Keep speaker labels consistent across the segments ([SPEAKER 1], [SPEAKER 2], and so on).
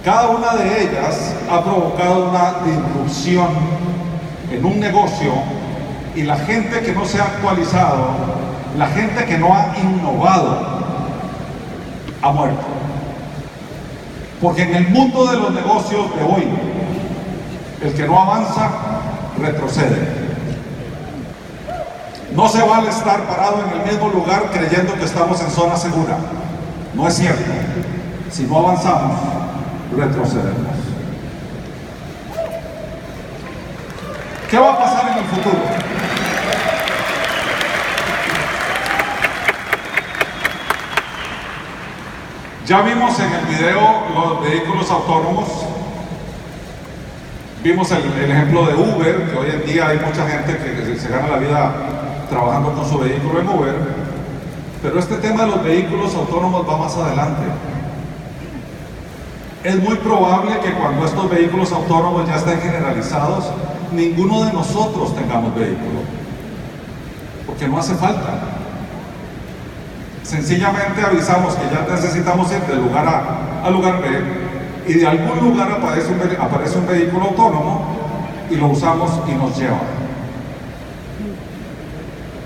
[SPEAKER 1] Cada una de ellas ha provocado una disrupción en un negocio, y la gente que no se ha actualizado, la gente que no ha innovado, ha muerto. Porque en el mundo de los negocios de hoy, el que no avanza, retrocede. No se vale estar parado en el mismo lugar creyendo que estamos en zona segura. No es cierto. Si no avanzamos, retrocedemos. ¿Qué va a pasar en el futuro? Ya vimos en el video los vehículos autónomos, vimos el ejemplo de Uber, que hoy en día hay mucha gente que se gana la vida trabajando con su vehículo en Uber, pero este tema de los vehículos autónomos va más adelante. Es muy probable que cuando estos vehículos autónomos ya estén generalizados, ninguno de nosotros tengamos vehículo, porque no hace falta. Sencillamente avisamos que ya necesitamos ir del lugar A al lugar B, y de algún lugar aparece un vehículo autónomo y lo usamos y nos lleva.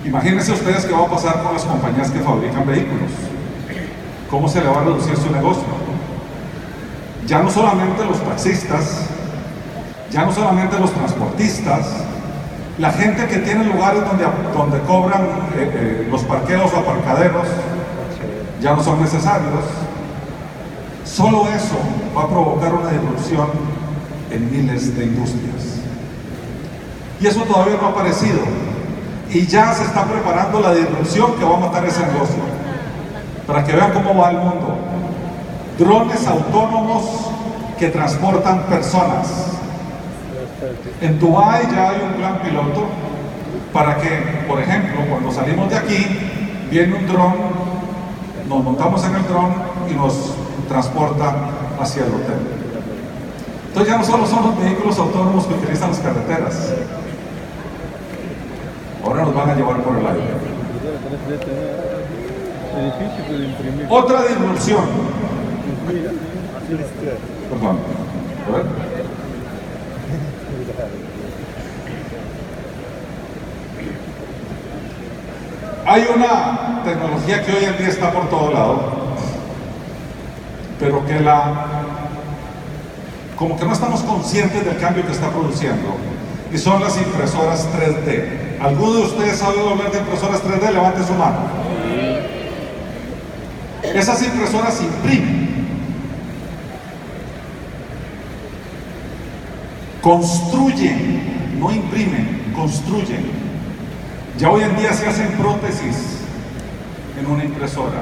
[SPEAKER 1] Imagínense ustedes qué va a pasar con las compañías que fabrican vehículos. ¿Cómo se le va a reducir su negocio? Ya no solamente los taxistas, ya no solamente los transportistas, la gente que tiene lugares donde cobran los parqueos o aparcaderos, ya no son necesarios. Solo eso va a provocar una disrupción en miles de industrias. Y eso todavía no ha aparecido. Y ya se está preparando la disrupción que va a matar ese negocio. Para que vean cómo va el mundo. Drones autónomos que transportan personas. En Dubái ya hay un plan piloto para que, por ejemplo, cuando salimos de aquí, viene un dron, nos montamos en el dron y nos transporta hacia el hotel. Entonces ya no solo son los vehículos autónomos que utilizan las carreteras, ahora nos van a llevar por el aire. Otra disrupción. Perdón. A ver. Hay una tecnología que hoy en día está por todo lado, pero que como que no estamos conscientes del cambio que está produciendo, y son las impresoras 3D. ¿Alguno de ustedes sabe hablar de impresoras 3D? Levante su mano. Esas impresoras imprimen, construyen, no imprimen, construyen. Ya hoy en día se hacen prótesis en una impresora.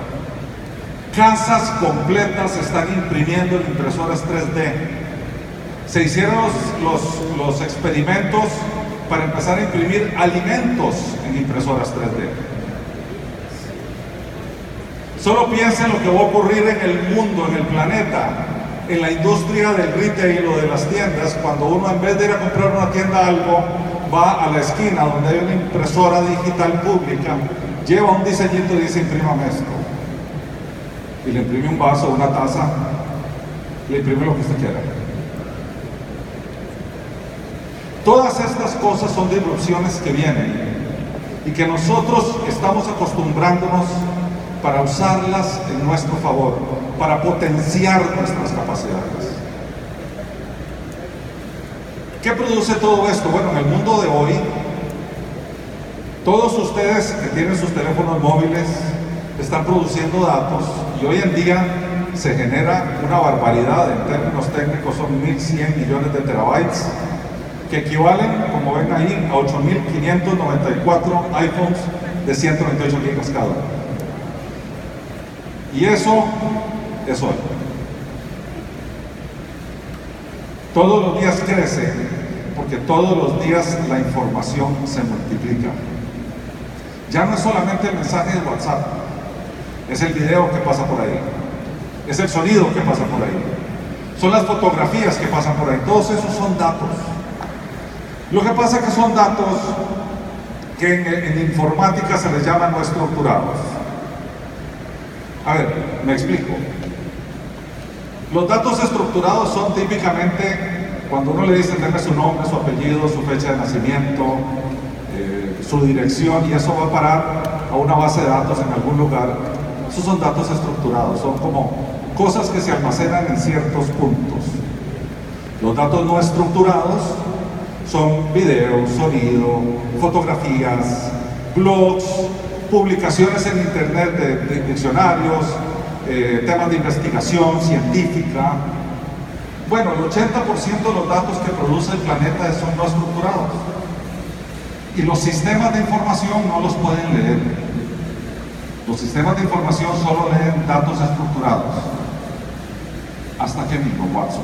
[SPEAKER 1] Casas completas se están imprimiendo en impresoras 3D. Se hicieron los experimentos para empezar a imprimir alimentos en impresoras 3D. Solo piensen lo que va a ocurrir en el mundo, en el planeta, en la industria del retail o de las tiendas, cuando uno, en vez de ir a comprar una tienda algo, va a la esquina donde hay una impresora digital pública, lleva un diseñito y dice: imprímame esto, y le imprime un vaso, una taza, le imprime lo que usted quiera. Todas estas cosas son disrupciones que vienen y que nosotros estamos acostumbrándonos para usarlas en nuestro favor, para potenciar nuestras capacidades. ¿Qué produce todo esto? Bueno, en el mundo de hoy, todos ustedes que tienen sus teléfonos móviles están produciendo datos, y hoy en día se genera una barbaridad. En términos técnicos son 1.100 millones de terabytes, que equivalen, como ven ahí, a 8.594 iPhones de 128 gigas cada uno. Y eso es hoy. Todos los días crece, porque todos los días la información se multiplica. Ya no es solamente el mensaje de WhatsApp, es el video que pasa por ahí, es el sonido que pasa por ahí, son las fotografías que pasan por ahí. Todos esos son datos. Lo que pasa es que son datos que en informática se les llama no estructurados. A ver, me explico. Los datos estructurados son típicamente cuando uno le dice deme su nombre, su apellido, su fecha de nacimiento, su dirección, y eso va a parar a una base de datos en algún lugar. Esos son datos estructurados, son como cosas que se almacenan en ciertos puntos. Los datos no estructurados son videos, sonido, fotografías, blogs, publicaciones en internet de diccionarios, temas de investigación científica. Bueno, el 80% de los datos que produce el planeta son no estructurados. Y los sistemas de información no los pueden leer. Los sistemas de información solo leen datos estructurados. ¿Hasta qué mismo, Watson?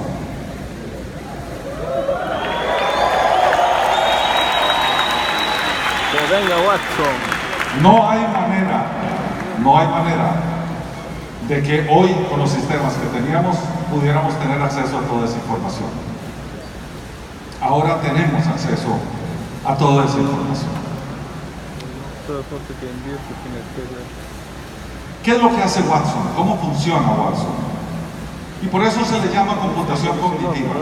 [SPEAKER 2] Que venga Watson.
[SPEAKER 1] No hay manera de que hoy, con los sistemas que teníamos, pudiéramos tener acceso a toda esa información. Ahora tenemos acceso a toda esa información. ¿Qué es lo que hace Watson? ¿Cómo funciona Watson? Y por eso se le llama computación cognitiva.